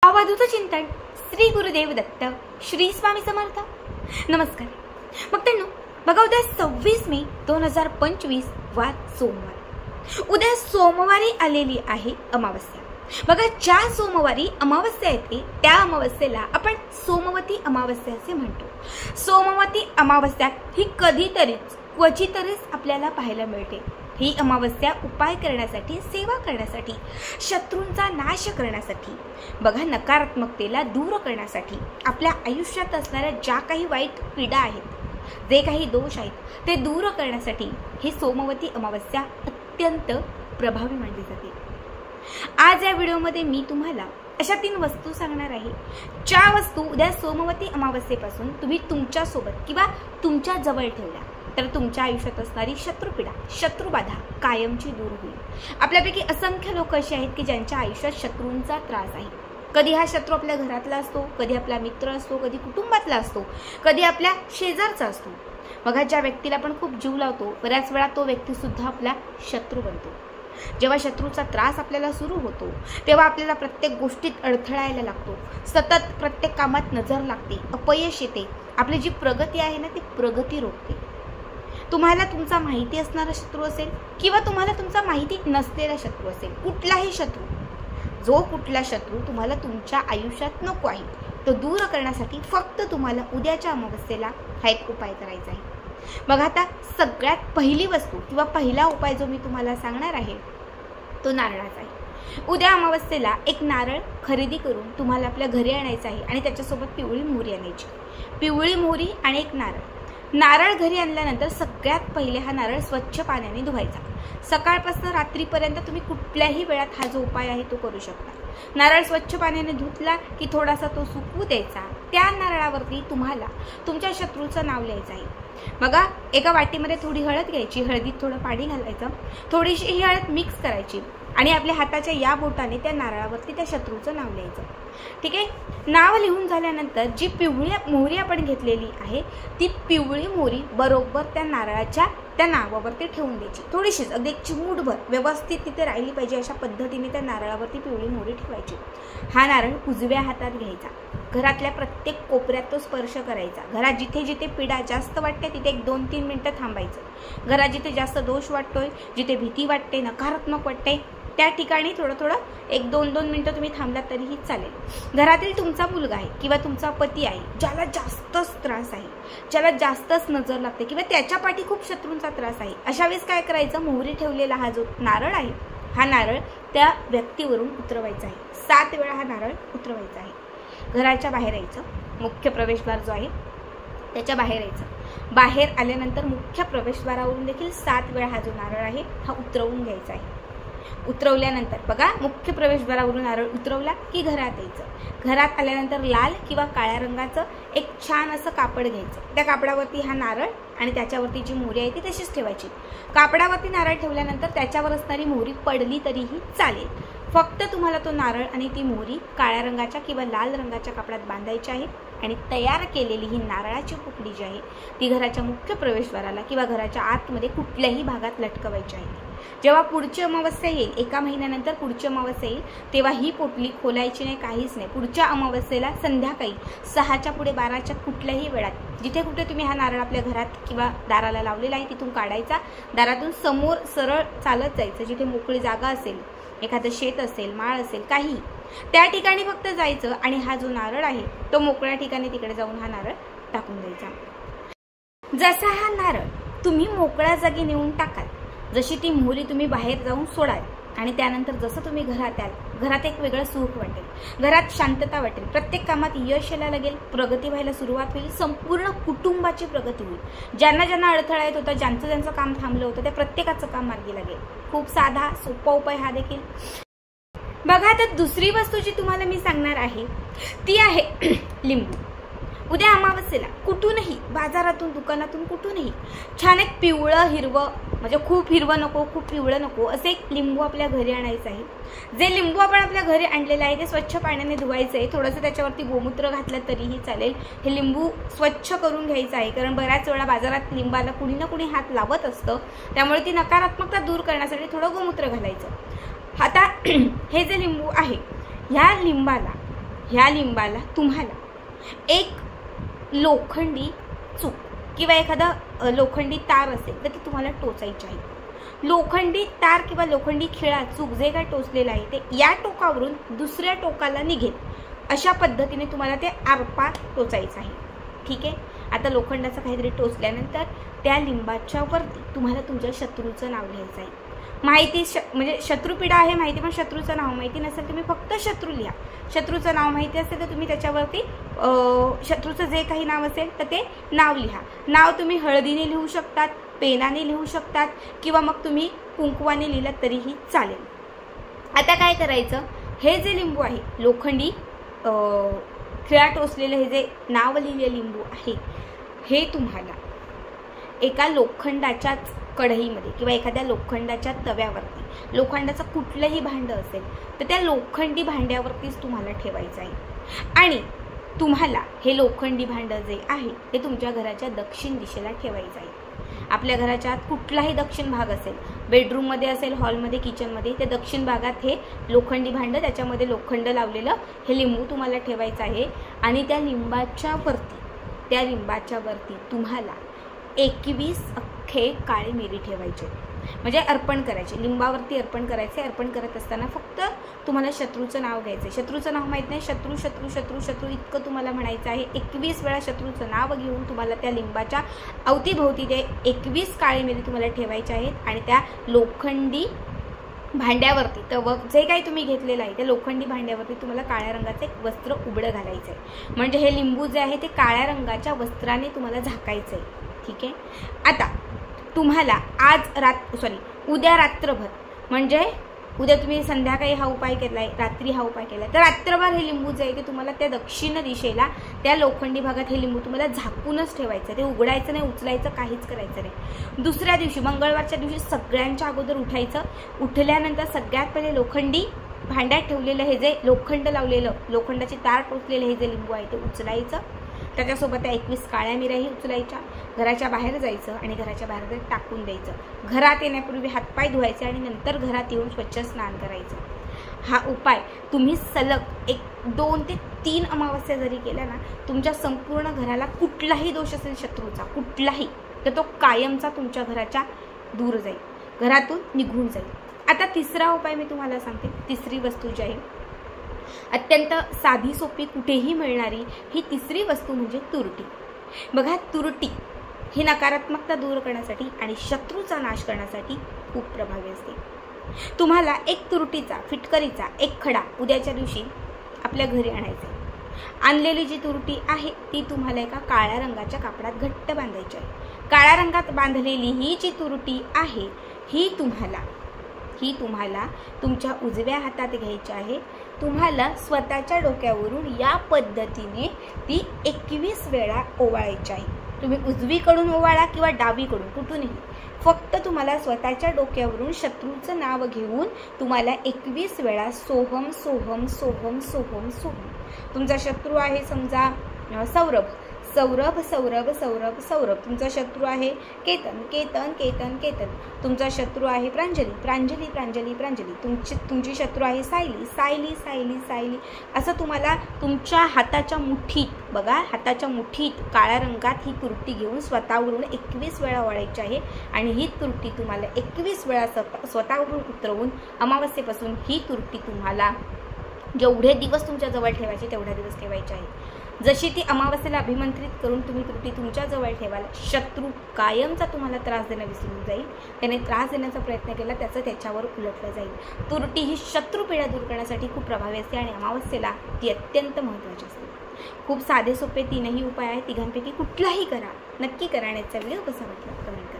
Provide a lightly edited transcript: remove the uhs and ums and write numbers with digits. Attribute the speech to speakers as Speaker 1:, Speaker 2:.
Speaker 1: अवधूत चिंतन श्री गुरुदेव दत्त श्री स्वामी समर्थ। नमस्कार भक्तांनो, बघा उद्या 26 मे 2025 वार सोमवार। उद्या सोमवारी आलेली आहे अमावस्या। बघा, ज्या सोमवारी अमावस्या येते त्या अमावस्येला आपण सोमवती अमावस्या असे म्हणतो। सोमवती अमावस्या ही कधीतरीच क्वचितरीच आपल्याला पाहायला मिळते। ही अमावस्या उपाय करण्यासाठी, सेवा करण्यासाठी, शत्रूंचा नाश करण्यासाठी, बघा नकारात्मकतेला दूर करण्यासाठी, आपल्या आयुष्यात असणाऱ्या ज्या काही वाईट पीडा आहेत, जे काही दोष आहेत ते दूर करण्यासाठी ही सोमवती अमावस्या अत्यंत प्रभावी मानली जाते। आज या व्हिडिओमध्ये मी तुम्हाला अशा 3 वस्तू सांगणार आहे, ज्या वस्तू उद्या सोमवती अमावस्येपासून तुम्ही तुमच्या सोबत किंवा तुमच्या जवळ ठेवल्या तर तुमच्या आयुष्यात असणारी शत्रुपीडा, शत्रुबाधा कायमची दूर होईल। आपल्यापैकी असंख्य लोक असे आहेत की ज्यांच्या आयुष्यात शत्रूंचा त्रास आहे। कधी हा शत्रू आपल्या घरातला असतो, कधी आपला मित्र असतो, कधी कुटुंबातला असतो, कधी आपल्या शेजारचा असतो। बघा, ज्या व्यक्तीला आपण खूप जीव लावतो बऱ्याच वेळा तो व्यक्ती सुद्धा आपला शत्रू बनतो। जेव्हा शत्रूचा त्रास आपल्याला सुरू होतो तेव्हा आपल्याला प्रत्येक गोष्टीत अडथळा यायला लागतो, सतत प्रत्येक कामात नजर लागते, अपयश येते, आपली जी प्रगती आहे ना ती प्रगती रोखते। तुम्हाला तुमचा माहिती असणारा शत्रू असेल किंवा तुम्हाला तुमचा माहिती नसलेला शत्रू असेल, कुठलाही शत्रू, जो कुठला शत्रू तुम्हाला तुमच्या आयुष्यात नको आहे तो दूर करण्यासाठी फक्त तुम्हाला उद्याच्या अमावस्येला हा एक उपाय करायचा आहे। बघा, आता सगळ्यात पहिली वस्तू किंवा पहिला उपाय जो मी तुम्हाला सांगणार आहे तो नारळाचा आहे। उद्या अमावस्येला एक नारळ खरेदी करून तुम्हाला आपल्या घरी आणायचं आहे आणि त्याच्यासोबत पिवळी मोहरी आणायची। पिवळी मोहरी आणि एक नारळ घरी आणल्यानंतर सगळ्यात पहिले हा नारळ स्वच्छ पाण्याने धुवायचा। सकाळपासून रात्रीपर्यंत तुम्ही कुठल्याही वेळात हा जो उपाय आहे तो करू शकता। नारळ स्वच्छ पाण्याने धुतला की थोडासा तो सुकवू द्यायचा। त्या नारळावरती तुम्हाला तुमच्या शत्रूचं नाव लिहायचं आहे। बघा, एका वाटीमध्ये थोडी हळद घ्यायची, हळदीत थोडं पाणी घालायचं, थोडीशी ही हळद मिक्स करायची आणि आपल्या हाताच्या या बोटाने त्या नारळावरती त्या शत्रूचं नाव लिहायचं। ठीक आहे, नाव लिहून झाल्यानंतर जी पिवळी मोहरी आपण घेतलेली आहे ती पिवळी मोहरी बरोबर त्या नारळाच्या त्या नावावरती ठेवून द्यायची। थोडीशीच, अगदी चिमूटभर व्यवस्थित तिथे राहिली पाहिजे अशा पद्धतीने त्या नारळावरती पिवळी मोहरी ठेवायची। हा नारळ उजव्या हातात घ्यायचा, घरातल्या प्रत्येक कोपऱ्यात तो स्पर्श करायचा। घरात जिथे जिथे पीडा जास्त वाटते तिथे 1-2-3 मिनिटं थांबायचं। घरात जिथे जास्त दोष वाटतोय, जिथे भीती वाटते, नकारात्मक वाटते, त्या ठिकाणी थोडं 1-2 मिनिटं तुम्ही थांबलात तरीही चालेल। घरातील तुमचा मुलगा आहे किंवा तुमचा पती आहे ज्याला जास्तच त्रास आहे, ज्याला जास्तच नजर लागते किंवा त्याच्या पाठी खूप शत्रूंचा त्रास आहे, अशा वेळेस काय करायचं, मोहरी ठेवलेला हा जो नारळ आहे हा नारळ त्या व्यक्तीवरून उतरवायचा आहे। 7 वेळा हा नारळ उतरवायचा आहे। घराच्या बाहेर यायचं, मुख्य प्रवेशद्वार जो आहे त्याच्या बाहेर यायचं। बाहेर आल्यानंतर मुख्य प्रवेशद्वारावरून देखील 7 वेळा हा जो नारळ आहे हा उतरवून घ्यायचा आहे। उतरवल्यानंतर बघा, मुख्य प्रवेशद्वारावरून नारळ उतरवला की घरात यायचं। घरात आल्यानंतर लाल किंवा काळ्या रंगाचं एक छान असं कापड घ्यायचं। त्या कापडावरती हा नारळ आणि त्याच्यावरती जी मोहरी आहे ती तशीच ठेवायची। कापडावरती नारळ ठेवल्यानंतर त्याच्यावर असणारी मोहरी पडली तरीही चालेल, फक्त तुम्हाला तो नारळ आणि ती मोहरी काळ्या रंगाच्या किंवा लाल रंगाच्या कापडात बांधायची आहे आणि तयार केलेली ही नारळाची पुकडी जी आहे ती घराच्या मुख्य प्रवेशद्वाराला किंवा घराच्या आतमध्ये कुठल्याही भागात लटकवायची आहे। जेव्हा पुढची अमावस्या येईल, 1 महिन्यानंतर पुढची अमावस्या येईल, तेव्हा ही पोटली खोलायची नाही, काहीच नाही। पुढच्या अमावस्येला संध्याकाळी 6च्या पुढे 12च्या कुठल्याही वेळात जिथे कुठे तुम्ही हा नारळ आपल्या घरात किंवा दाराला लावलेला आहे तिथून काढायचा। दारातून समोर सरळ चालत जायचं, जिथे मोकळी जागा असेल, एखादं शेत असेल, माळ असेल, काही त्या ठिकाणी फक्त जायचं आणि हा जो नारळ आहे तो मोकळ्या ठिकाणी तिकडे जाऊन हा नारळ टाकून द्यायचा। जसा हा नारळ तुम्ही मोकळ्या जागी नेऊन टाकाल, जशी ती मोहरी तुम्ही बाहेर जाऊन सोडाल आणि त्यानंतर जसं तुम्ही घरात याल, घरात एक वेगळं सुख वाटेल, घरात शांतता वाटेल, प्रत्येक कामात यश यायला लागेल, प्रगती व्हायला सुरुवात होईल, संपूर्ण कुटुंबाची प्रगती होईल। ज्यांना ज्यांना अडथळा येत होता, ज्यांचं काम थांबलं होतं, त्या प्रत्येकाचं काम मार्गी लागेल। खूप साधा सोपा उपाय हा देखील। बघा, तर दुसरी वस्तू जी तुम्हाला मी सांगणार आहे ती आहे लिंबू। उद्या अमावस्येला कुठूनही, बाजारातून, दुकानातून, कुठूनही छान एक पिवळं हिरवं, म्हणजे खूप हिरवं नको, खूप पिवळं नको, असे एक लिंबू आपल्या घरी आणायचं आहे। जे लिंबू आपण आपल्या घरी आणलेलं आहे ते स्वच्छ पाण्याने धुवायचं आहे। थोडंसं त्याच्यावरती गोमूत्र घातलं तरीही चालेल। हे लिंबू स्वच्छ करून घ्यायचं आहे, कारण बऱ्याच वेळा बाजारात लिंबाला कुणी ना कुणी हात लावत असतं, त्यामुळे ती नकारात्मकता दूर करण्यासाठी थोडं गोमूत्र घालायचं। आता हे जे लिंबू आहे ह्या लिंबाला ह्या लिंबाला तुम्हाला एक लोखंडी चूक किंवा एखादा लोखंडी तार असेल तर ती तुम्हाला टोचायची आहे। लोखंडी तार किंवा लोखंडी खिळा चूक जे काय टोचलेलं आहे ते या टोकावरून दुसऱ्या टोकाला निघेल अशा पद्धतीने तुम्हाला ते आरपार टोचायचं आहे। ठीक आहे, आता लोखंडाचं काहीतरी टोचल्यानंतर त्या लिंबाच्या वरती तुम्हाला तुमच्या शत्रूचं नाव लिहायचं आहे। माहिती म्हणजे शत्रुपीडा आहे माहिती, पण शत्रूचं नाव माहिती नसेल तुम्ही फक्त शत्रू लिहा। शत्रूचं नाव माहिती असेल तर तुम्ही त्याच्यावरती शत्रूचं जे काही नाव असेल तर ते नाव लिहा। नाव तुम्ही हळदीने लिहू शकतात, पेनाने लिहू शकतात किंवा मग तुम्ही कुंकवाने लिहिलं तरीही चालेल। आता काय करायचं, हे जे लिंबू आहे लोखंडी खिळा टोचलेलं हे जे नाव लिहिलेलं लिंबू आहे हे तुम्हाला एका लोखंडाच्याच कढईमध्ये किंवा एखाद्या लोखंडाच्या तव्यावरती, लोखंडाचं कुठलंही भांडं असेल तर त्या लोखंडी भांड्यावरतीच तुम्हाला ठेवायचं आहे। आणि तुम्हाला हे लोखंडी भांडं जे आहे ते तुमच्या घराच्या दक्षिण दिशेला ठेवायचं आहे। आपल्या घराच्या कुठलाही दक्षिण भाग असेल, बेडरूममध्ये असेल, हॉलमध्ये, किचनमध्ये, ते दक्षिण भागात हे लोखंडी भांडं त्याच्यामध्ये लोखंड लावलेलं हे लिंबू तुम्हाला ठेवायचं आहे। आणि त्या लिंबाच्या वरती तुम्हाला 21 अख्खे काळे मिरी ठेवायचे, म्हणजे अर्पण करायचे, लिंबावरती अर्पण करायचे। अर्पण करत असताना फक्त तुम्हाला शत्रूचं नाव घ्यायचं। शत्रूचं नाव माहीत नाही, शत्रू शत्रू शत्रू शत्रू इतकं तुम्हाला म्हणायचं आहे। 21 वेळा शत्रूचं नाव घेऊन तुम्हाला त्या लिंबाच्या अवतीभोवती ते 21 काळे मिरी तुम्हाला ठेवायचे आहेत। आणि त्या लोखंडी भांड्यावरती तर जे काही तुम्ही घेतलेलं आहे त्या लोखंडी भांड्यावरती तुम्हाला काळ्या रंगाचं एक वस्त्र उघडं घालायचं आहे, म्हणजे हे लिंबू जे आहे ते काळ्या रंगाच्या वस्त्राने तुम्हाला झाकायचं आहे। ठीक आहे, आता तुम्हाला उद्या रात्रभर, म्हणजे उद्या तुम्ही संध्याकाळी हा उपाय केलाय, रात्री हा उपाय केलाय, तर रात्रभर हे लिंबू जे आहे ते तुम्हाला त्या दक्षिण दिशेला त्या लोखंडी भागात हे लिंबू तुम्हाला झाकूनच ठेवायचं, ते उघडायचं नाही, उचलायचं, काहीच करायचं नाही। दुसऱ्या दिवशी मंगळवारच्या दिवशी सगळ्यांच्या अगोदर उठायचं। उठल्यानंतर सगळ्यात पहिले लोखंडी भांड्यात ठेवलेलं हे जे लोखंड लावलेलं, लोखंडाची तार टोचलेलं हे जे लिंबू आहे ते उचलायचं। त्याच्यासोबत त्या 21 काळ्या मिऱ्याही उचलायच्या, घराच्या बाहेर जायचं आणि घराच्या बाहेर टाकून द्यायचं। घरात येण्यापूर्वी हातपाय धुवायचे आणि नंतर घरात येऊन स्वच्छ स्नान करायचं। हा उपाय तुम्ही सलग 2 ते 3 अमावस्या जरी केल्या ना, तुमच्या संपूर्ण घराला कुठलाही दोष असेल शत्रूचा कुठलाही, तर तो कायमचा तुमच्या घराच्या दूर जाईल, घरातून निघून जाईल। आता तिसरा उपाय मी तुम्हाला सांगते। तिसरी वस्तू जी आहे अत्यंत साधी सोपी कुठेही मिळणारी ही तिसरी वस्तू म्हणजे तुरटी। बघा, तुरटी ही नकारात्मकता दूर करण्यासाठी आणि शत्रूचा नाश करण्यासाठी खूप प्रभावी असते। तुम्हाला एक तुरटीचा, फिटकरीचा एक खडा उद्याच्या दिवशी आपल्या घरी आणायचा। आणलेली जी तुरटी आहे ती तुम्हाला एका काळ्या रंगाच्या कापडात घट्ट बांधायची आहे। काळ्या रंगात बांधलेली ही जी तुरटी आहे ही तुम्हाला तुमच्या उजव्या हातात घ्यायची आहे। तुम्हाला स्वतःच्या डोक्यावरून या पद्धतीने ती 21 वेळा ओवाळायची आहे। तुम्ही उजवीकडून ओवाळा किंवा डावीकडून, कुठूनही, फक्त तुम्हाला स्वतःच्या डोक्यावरून शत्रूचं नाव घेऊन तुम्हाला 21 वेळा सोहम सोहम सोहम सोहम सोहम। तुमचा शत्रू आहे समजा सौरभ, सौरभ सौरभ सौरभ सौरभ। तुमचा शत्रू आहे केतन, केतन केतन केतन। तुमचा शत्रू आहे प्रांजली, प्रांजली प्रांजली प्रांजली। तुमची शत्रू आहे सायली, सायली सायली सायली। असं तुम्हाला तुमच्या हाताच्या मुठीत, बघा हाताच्या मुठीत काळ्या रंगात ही तुरटी घेऊन स्वतःवरून 21 वेळा ओवाळायची आहे। आणि ही तुरटी तुम्हाला 21 वेळा स्वतःवरून उतरवून अमावस्येपासून ही तुरटी तुम्हाला जेवढे दिवस तुमच्या जवळ ठेवायचे तेवढे दिवस ठेवायचे आहे। जशी ती अमावस्येला अभिमंत्रित करून तुम्ही तुरटी तुमच्या जवळ ठेवाल, शत्रू कायमचा तुम्हाला त्रास देणं विसरून जाईल। त्याने त्रास देण्याचा प्रयत्न केला त्याचं त्याच्यावर उलटलं जाईल। तुरटी ही शत्रुपीडा दूर करण्यासाठी खूप प्रभावी असते आणि अमावस्येला ती अत्यंत महत्त्वाची असते। खूप साधे सोपे 3ही उपाय आहेत, तिघांपैकी कुठलाही करा, नक्की करा। आणि याचा व्हिडिओ कसा वाटला कमेंट करा।